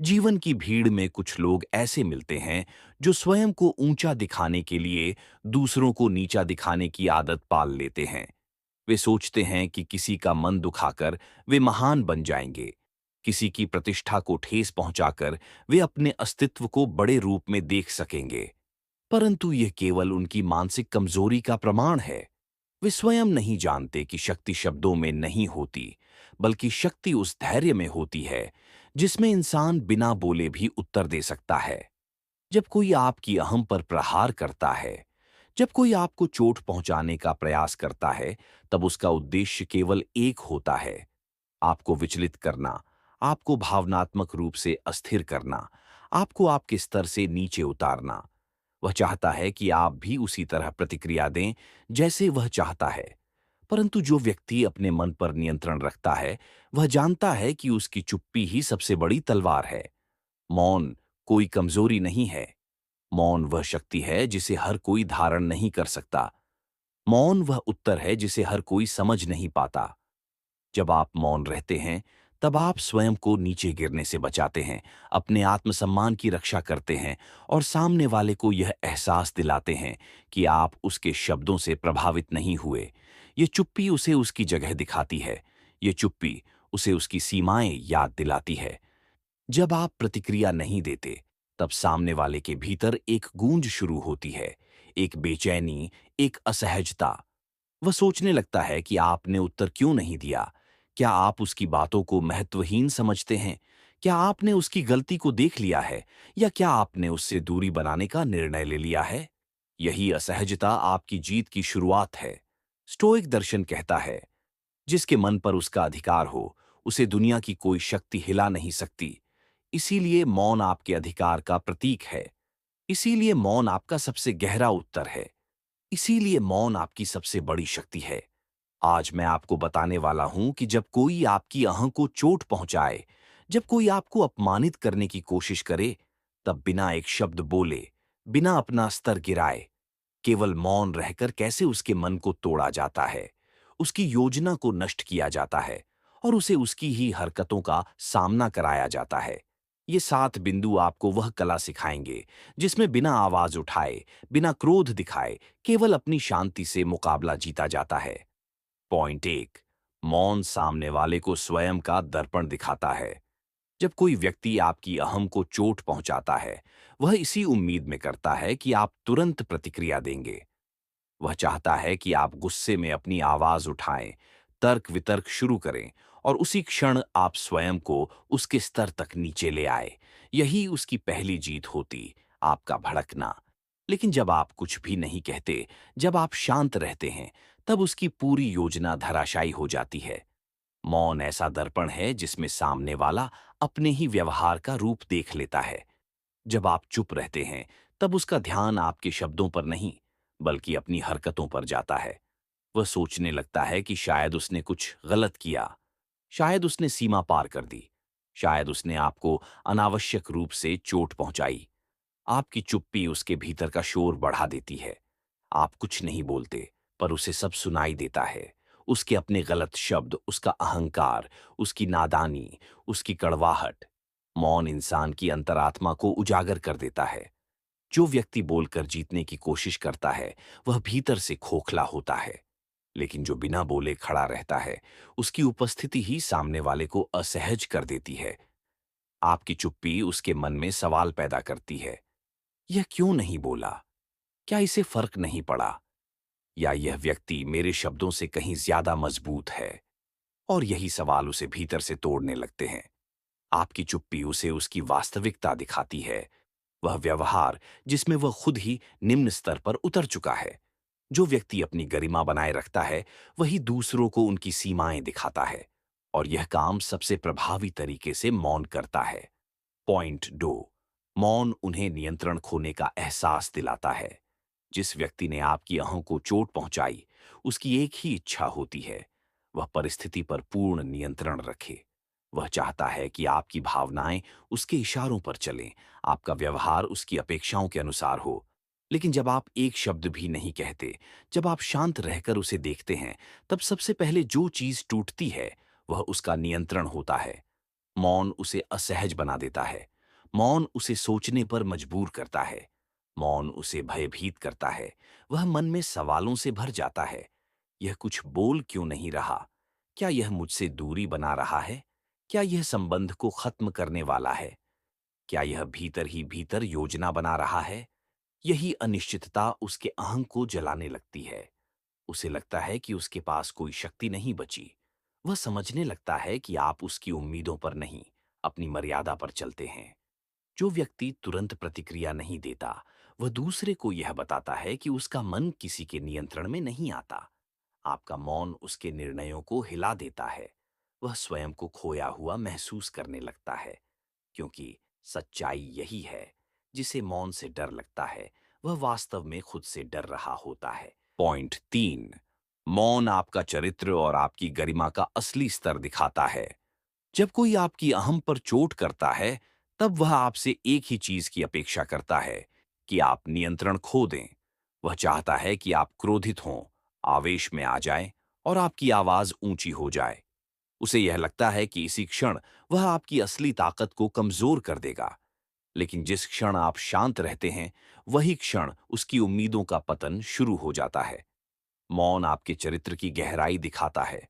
जीवन की भीड़ में कुछ लोग ऐसे मिलते हैं जो स्वयं को ऊंचा दिखाने के लिए दूसरों को नीचा दिखाने की आदत पाल लेते हैं। वे सोचते हैं कि किसी का मन दुखाकर वे महान बन जाएंगे। किसी की प्रतिष्ठा को ठेस पहुंचाकर वे अपने अस्तित्व को बड़े रूप में देख सकेंगे। परंतु यह केवल उनकी मानसिक कमजोरी का प्रमाण है। वे स्वयं नहीं जानते कि शक्ति शब्दों में नहीं होती, बल्कि शक्ति उस धैर्य में होती है जिसमें इंसान बिना बोले भी उत्तर दे सकता है। जब कोई आपकी अहम पर प्रहार करता है, जब कोई आपको चोट पहुंचाने का प्रयास करता है, तब उसका उद्देश्य केवल एक होता है, आपको विचलित करना, आपको भावनात्मक रूप से अस्थिर करना, आपको आपके स्तर से नीचे उतारना। वह चाहता है कि आप भी उसी तरह प्रतिक्रिया दें जैसे वह चाहता है। परंतु जो व्यक्ति अपने मन पर नियंत्रण रखता है, वह जानता है कि उसकी चुप्पी ही सबसे बड़ी तलवार है। मौन कोई कमजोरी नहीं है। मौन वह शक्ति है जिसे हर कोई धारण नहीं कर सकता। मौन वह उत्तर है जिसे हर कोई समझ नहीं पाता। जब आप मौन रहते हैं, तब आप स्वयं को नीचे गिरने से बचाते हैं, अपने आत्मसम्मान की रक्षा करते हैं और सामने वाले को यह एहसास दिलाते हैं कि आप उसके शब्दों से प्रभावित नहीं हुए। ये चुप्पी उसे उसकी जगह दिखाती है। ये चुप्पी उसे उसकी सीमाएं याद दिलाती है। जब आप प्रतिक्रिया नहीं देते, तब सामने वाले के भीतर एक गूंज शुरू होती है, एक बेचैनी, एक असहजता। वह सोचने लगता है कि आपने उत्तर क्यों नहीं दिया। क्या आप उसकी बातों को महत्वहीन समझते हैं? क्या आपने उसकी गलती को देख लिया है, या क्या आपने उससे दूरी बनाने का निर्णय ले लिया है? यही असहजता आपकी जीत की शुरुआत है। स्टोइक दर्शन कहता है, जिसके मन पर उसका अधिकार हो, उसे दुनिया की कोई शक्ति हिला नहीं सकती। इसीलिए मौन आपके अधिकार का प्रतीक है। इसीलिए मौन आपका सबसे गहरा उत्तर है। इसीलिए मौन आपकी सबसे बड़ी शक्ति है। आज मैं आपको बताने वाला हूं कि जब कोई आपकी अहं को चोट पहुंचाए, जब कोई आपको अपमानित करने की कोशिश करे, तब बिना एक शब्द बोले, बिना अपना स्तर गिराए, केवल मौन रहकर कैसे उसके मन को तोड़ा जाता है, उसकी योजना को नष्ट किया जाता है और उसे उसकी ही हरकतों का सामना कराया जाता है। ये 7 बिंदु आपको वह कला सिखाएंगे जिसमें बिना आवाज उठाए, बिना क्रोध दिखाए, केवल अपनी शांति से मुकाबला जीता जाता है। पॉइंट 1, मौन सामने वाले को स्वयं का दर्पण दिखाता है। जब कोई व्यक्ति आपकी अहम को चोट पहुंचाता है, वह इसी उम्मीद में करता है कि आप तुरंत प्रतिक्रिया देंगे। वह चाहता है कि आप गुस्से में अपनी आवाज उठाएं, तर्क वितर्क शुरू करें और उसी क्षण आप स्वयं को उसके स्तर तक नीचे ले आए। यही उसकी पहली जीत होती, आपका भड़कना। लेकिन जब आप कुछ भी नहीं कहते, जब आप शांत रहते हैं, तब उसकी पूरी योजना धराशायी हो जाती है। मौन ऐसा दर्पण है जिसमें सामने वाला अपने ही व्यवहार का रूप देख लेता है। जब आप चुप रहते हैं, तब उसका ध्यान आपके शब्दों पर नहीं, बल्कि अपनी हरकतों पर जाता है। वह सोचने लगता है कि शायद उसने कुछ गलत किया, शायद उसने सीमा पार कर दी, शायद उसने आपको अनावश्यक रूप से चोट पहुंचाई। आपकी चुप्पी उसके भीतर का शोर बढ़ा देती है। आप कुछ नहीं बोलते, पर उसे सब सुनाई देता है। उसके अपने गलत शब्द, उसका अहंकार, उसकी नादानी, उसकी कड़वाहट। मौन इंसान की अंतरात्मा को उजागर कर देता है। जो व्यक्ति बोलकर जीतने की कोशिश करता है, वह भीतर से खोखला होता है। लेकिन जो बिना बोले खड़ा रहता है, उसकी उपस्थिति ही सामने वाले को असहज कर देती है। आपकी चुप्पी उसके मन में सवाल पैदा करती है। यह क्यों नहीं बोला? क्या इसे फर्क नहीं पड़ा? या यह व्यक्ति मेरे शब्दों से कहीं ज्यादा मजबूत है? और यही सवाल उसे भीतर से तोड़ने लगते हैं। आपकी चुप्पी उसे उसकी वास्तविकता दिखाती है, वह व्यवहार जिसमें वह खुद ही निम्न स्तर पर उतर चुका है। जो व्यक्ति अपनी गरिमा बनाए रखता है, वही दूसरों को उनकी सीमाएं दिखाता है, और यह काम सबसे प्रभावी तरीके से मौन करता है। पॉइंट 2, मौन उन्हें नियंत्रण खोने का एहसास दिलाता है। जिस व्यक्ति ने आपकी अहों को चोट पहुंचाई, उसकी एक ही इच्छा होती है, वह परिस्थिति पर पूर्ण नियंत्रण रखे। वह चाहता है कि आपकी भावनाएं उसके इशारों पर चलें, आपका व्यवहार उसकी अपेक्षाओं के अनुसार हो। लेकिन जब आप एक शब्द भी नहीं कहते, जब आप शांत रहकर उसे देखते हैं, तब सबसे पहले जो चीज टूटती है, वह उसका नियंत्रण होता है। मौन उसे असहज बना देता है। मौन उसे सोचने पर मजबूर करता है। मौन उसे भयभीत करता है। वह मन में सवालों से भर जाता है। यह कुछ बोल क्यों नहीं रहा? क्या यह मुझसे दूरी बना रहा है? क्या यह संबंध को खत्म करने वाला है? क्या यह भीतर ही भीतर योजना बना रहा है? यही अनिश्चितता उसके अहं को जलाने लगती है। उसे लगता है कि उसके पास कोई शक्ति नहीं बची। वह समझने लगता है कि आप उसकी उम्मीदों पर नहीं, अपनी मर्यादा पर चलते हैं। जो व्यक्ति तुरंत प्रतिक्रिया नहीं देता, वह दूसरे को यह बताता है कि उसका मन किसी के नियंत्रण में नहीं आता। आपका मौन उसके निर्णयों को हिला देता है। वह स्वयं को खोया हुआ महसूस करने लगता है, क्योंकि सच्चाई यही है। जिसे मौन से डर लगता है, वह वास्तव में खुद से डर रहा होता है। पॉइंट 3, मौन आपका चरित्र और आपकी गरिमा का असली स्तर दिखाता है। जब कोई आपकी अहम पर चोट करता है, तब वह आपसे एक ही चीज की अपेक्षा करता है कि आप नियंत्रण खो दें। वह चाहता है कि आप क्रोधित हों, आवेश में आ जाएं और आपकी आवाज ऊंची हो जाए। उसे यह लगता है कि इसी क्षण वह आपकी असली ताकत को कमजोर कर देगा। लेकिन जिस क्षण आप शांत रहते हैं, वही क्षण उसकी उम्मीदों का पतन शुरू हो जाता है। मौन आपके चरित्र की गहराई दिखाता है।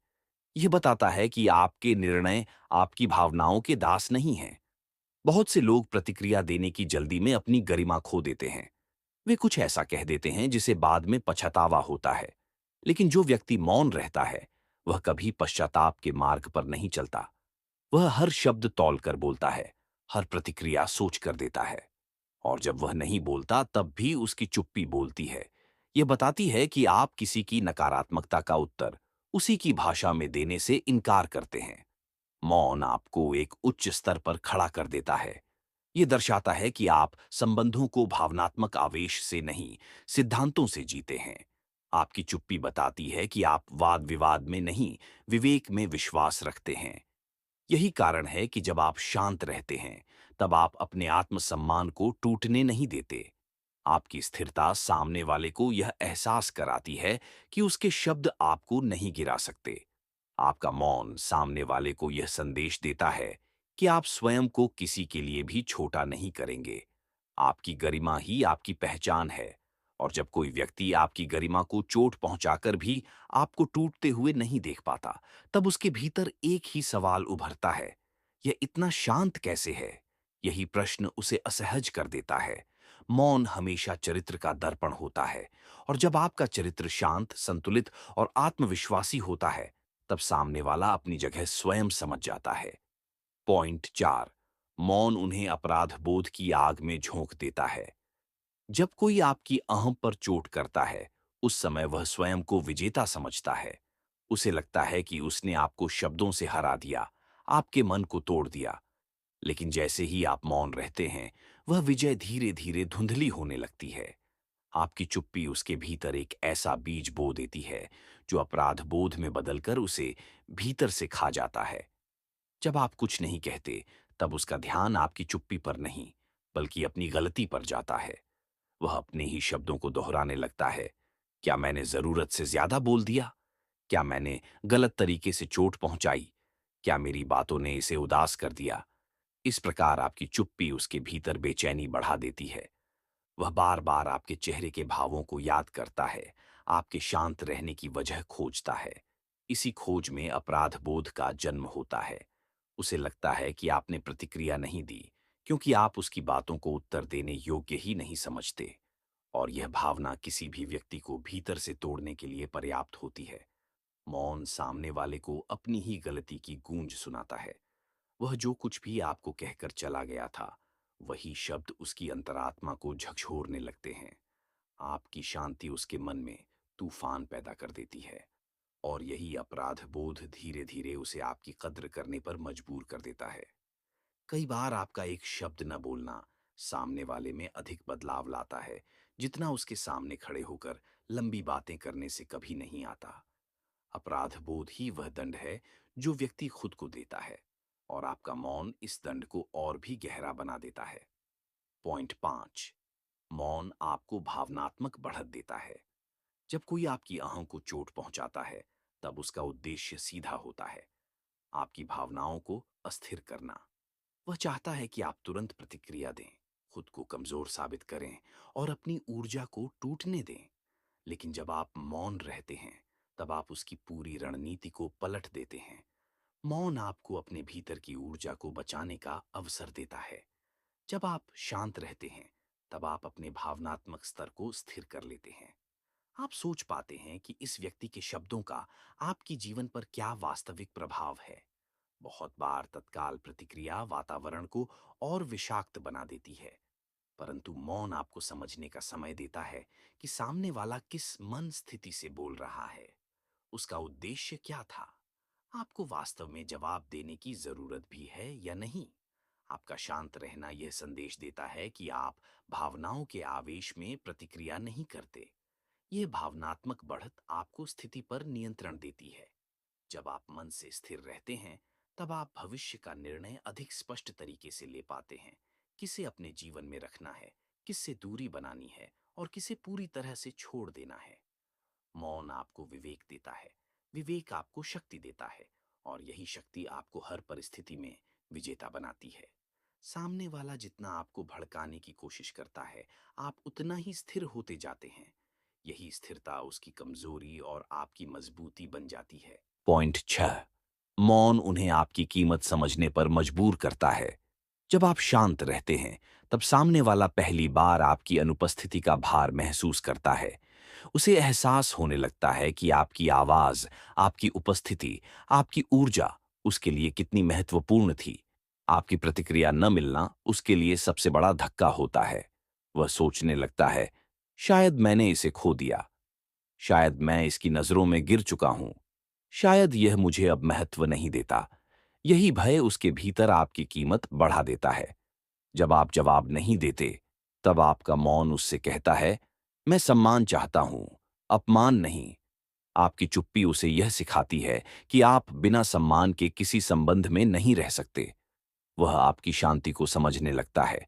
यह बताता है कि आपके निर्णय आपकी भावनाओं के दास नहीं हैं। बहुत से लोग प्रतिक्रिया देने की जल्दी में अपनी गरिमा खो देते हैं। वे कुछ ऐसा कह देते हैं जिसे बाद में पछतावा होता है। लेकिन जो व्यक्ति मौन रहता है, वह कभी पश्चाताप के मार्ग पर नहीं चलता। वह हर शब्द तौल कर बोलता है, हर प्रतिक्रिया सोच कर देता है। और जब वह नहीं बोलता, तब भी उसकी चुप्पी बोलती है। यह बताती है कि आप किसी की नकारात्मकता का उत्तर उसी की भाषा में देने से इनकार करते हैं। मौन आपको एक उच्च स्तर पर खड़ा कर देता है। यह दर्शाता है कि आप संबंधों को भावनात्मक आवेश से नहीं, सिद्धांतों से जीते हैं। आपकी चुप्पी बताती है कि आप वाद विवाद में नहीं, विवेक में विश्वास रखते हैं। यही कारण है कि जब आप शांत रहते हैं, तब आप अपने आत्मसम्मान को टूटने नहीं देते। आपकी स्थिरता सामने वाले को यह एहसास कराती है कि उसके शब्द आपको नहीं गिरा सकते। आपका मौन सामने वाले को यह संदेश देता है कि आप स्वयं को किसी के लिए भी छोटा नहीं करेंगे। आपकी गरिमा ही आपकी पहचान है। और जब कोई व्यक्ति आपकी गरिमा को चोट पहुंचाकर भी आपको टूटते हुए नहीं देख पाता, तब उसके भीतर एक ही सवाल उभरता है, यह इतना शांत कैसे है? यही प्रश्न उसे असहज कर देता है। मौन हमेशा चरित्र का दर्पण होता है, और जब आपका चरित्र शांत, संतुलित और आत्मविश्वासी होता है, तब सामने वाला अपनी जगह स्वयं समझ जाता है। पॉइंट 4, मौन उन्हें अपराध बोध की आग में झोंक देता है। जब कोई आपकी अहम पर चोट करता है, उस समय वह स्वयं को विजेता समझता है। उसे लगता है कि उसने आपको शब्दों से हरा दिया, आपके मन को तोड़ दिया। लेकिन जैसे ही आप मौन रहते हैं, वह विजय धीरे धीरे धुंधली होने लगती है। आपकी चुप्पी उसके भीतर एक ऐसा बीज बो देती है, जो अपराध बोध में बदलकर उसे भीतर से खा जाता है। जब आप कुछ नहीं कहते, तब उसका ध्यान आपकी चुप्पी पर नहीं, बल्कि अपनी गलती पर जाता है। वह अपने ही शब्दों को दोहराने लगता है। क्या मैंने जरूरत से ज्यादा बोल दिया? क्या मैंने गलत तरीके से चोट पहुंचाई? क्या मेरी बातों ने इसे उदास कर दिया? इस प्रकार आपकी चुप्पी उसके भीतर बेचैनी बढ़ा देती है। वह बार बार आपके चेहरे के भावों को याद करता है, आपके शांत रहने की वजह खोजता है। इसी खोज में अपराध बोध का जन्म होता है। उसे लगता है कि आपने प्रतिक्रिया नहीं दी, क्योंकि आप उसकी बातों को उत्तर देने योग्य ही नहीं समझते। और यह भावना किसी भी व्यक्ति को भीतर से तोड़ने के लिए पर्याप्त होती है। मौन सामने वाले को अपनी ही गलती की गूंज सुनाता है। वह जो कुछ भी आपको कहकर चला गया था, वही शब्द उसकी अंतरात्मा को झकझोरने लगते हैं। आपकी शांति उसके मन में तूफान पैदा कर देती है, और यही अपराध बोध धीरे धीरे उसे आपकी कद्र करने पर मजबूर कर देता है। कई बार आपका एक शब्द न बोलना सामने वाले में अधिक बदलाव लाता है, जितना उसके सामने खड़े होकर लंबी बातें करने से कभी नहीं आता। अपराध बोध ही वह दंड है जो व्यक्ति खुद को देता है, और आपका मौन इस दंड को और भी गहरा बना देता है। पॉइंट 5, मौन आपको भावनात्मक बढ़त देता है। जब कोई आपकी अहं को चोट पहुंचाता है, तब उसका उद्देश्य सीधा होता है। आपकी भावनाओं को अस्थिर करना। वह चाहता है कि आप तुरंत प्रतिक्रिया दें, खुद को कमजोर साबित करें और अपनी ऊर्जा को टूटने दें। लेकिन जब आप मौन रहते हैं, तब आप उसकी पूरी रणनीति को पलट देते हैं। मौन आपको अपने भीतर की ऊर्जा को बचाने का अवसर देता है। जब आप शांत रहते हैं, तब आप अपने भावनात्मक स्तर को स्थिर कर लेते हैं। आप सोच पाते हैं कि इस व्यक्ति के शब्दों का आपकी जीवन पर क्या वास्तविक प्रभाव है। बहुत बार तत्काल प्रतिक्रिया वातावरण को और विषाक्त बना देती है, परंतु मौन आपको समझने का समय देता है कि सामने वाला किस मन स्थिति से बोल रहा है। उसका उद्देश्य क्या था। आपको वास्तव में जवाब देने की जरूरत भी है या नहीं। आपका शांत रहना यह संदेश देता है कि आप भावनाओं के आवेश में प्रतिक्रिया नहीं करते। यह भावनात्मक बढ़त आपको स्थिति पर नियंत्रण देती है। जब आप मन से स्थिर रहते हैं, तब आप भविष्य का निर्णय अधिक स्पष्ट तरीके से ले पाते हैं। किसे अपने जीवन में रखना है, किससे दूरी बनानी है और किसे पूरी तरह से छोड़ देना है। मौन आपको विवेक देता है, विवेक आपको शक्ति देता है, और यही शक्ति आपको हर परिस्थिति में विजेता बनाती है। सामने वाला जितना आपको भड़काने की कोशिश करता है, आप उतना ही स्थिर होते जाते हैं। यही स्थिरता उसकी कमजोरी और आपकी मजबूती बन जाती है। पॉइंट 6। मौन उन्हें आपकी कीमत समझने पर मजबूर करता है। जब आप शांत रहते हैं, तब सामने वाला पहली बार आपकी अनुपस्थिति का भार महसूस करता है। उसे एहसास होने लगता है कि आपकी आवाज, आपकी उपस्थिति, आपकी ऊर्जा उसके लिए कितनी महत्वपूर्ण थी। आपकी प्रतिक्रिया न मिलना उसके लिए सबसे बड़ा धक्का होता है। वह सोचने लगता है, शायद मैंने इसे खो दिया, शायद मैं इसकी नजरों में गिर चुका हूं, शायद यह मुझे अब महत्व नहीं देता। यही भय उसके भीतर आपकी कीमत बढ़ा देता है। जब आप जवाब नहीं देते, तब आपका मौन उससे कहता है, मैं सम्मान चाहता हूं, अपमान नहीं। आपकी चुप्पी उसे यह सिखाती है कि आप बिना सम्मान के किसी संबंध में नहीं रह सकते। वह आपकी शांति को समझने लगता है।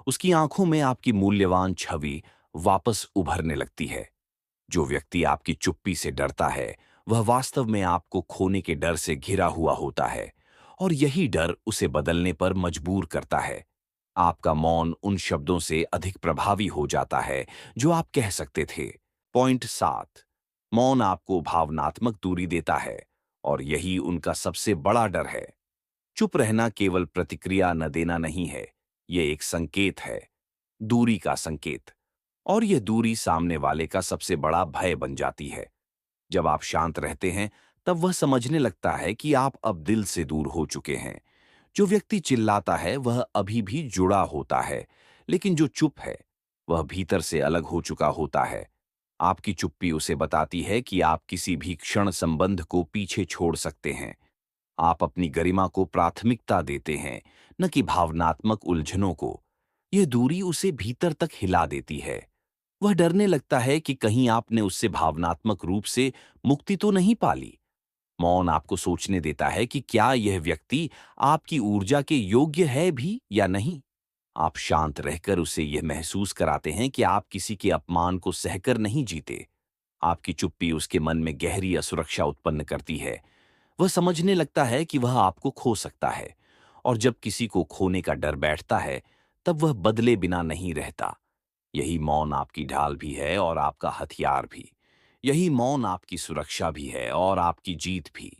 उसकी आंखों में आपकी मूल्यवान छवि वापस उभरने लगती है। जो व्यक्ति आपकी चुप्पी से डरता है, वह वास्तव में आपको खोने के डर से घिरा हुआ होता है, और यही डर उसे बदलने पर मजबूर करता है। आपका मौन उन शब्दों से अधिक प्रभावी हो जाता है जो आप कह सकते थे। पॉइंट 7। मौन आपको भावनात्मक दूरी देता है, और यही उनका सबसे बड़ा डर है। चुप रहना केवल प्रतिक्रिया न देना नहीं है, यह एक संकेत है, दूरी का संकेत। और यह दूरी सामने वाले का सबसे बड़ा भय बन जाती है। जब आप शांत रहते हैं, तब वह समझने लगता है कि आप अब दिल से दूर हो चुके हैं। जो व्यक्ति चिल्लाता है वह अभी भी जुड़ा होता है, लेकिन जो चुप है वह भीतर से अलग हो चुका होता है। आपकी चुप्पी उसे बताती है कि आप किसी भी क्षण संबंध को पीछे छोड़ सकते हैं। आप अपनी गरिमा को प्राथमिकता देते हैं, न कि भावनात्मक उलझनों को। यह दूरी उसे भीतर तक हिला देती है। वह डरने लगता है कि कहीं आपने उससे भावनात्मक रूप से मुक्ति तो नहीं पाली। मौन आपको सोचने देता है कि क्या यह व्यक्ति आपकी ऊर्जा के योग्य है भी या नहीं। आप शांत रहकर उसे यह महसूस कराते हैं कि आप किसी के अपमान को सहकर नहीं जीते। आपकी चुप्पी उसके मन में गहरी असुरक्षा उत्पन्न करती है। वह समझने लगता है कि वह आपको खो सकता है, और जब किसी को खोने का डर बैठता है, तब वह बदले बिना नहीं रहता। यही मौन आपकी ढाल भी है और आपका हथियार भी। यही मौन आपकी सुरक्षा भी है और आपकी जीत भी।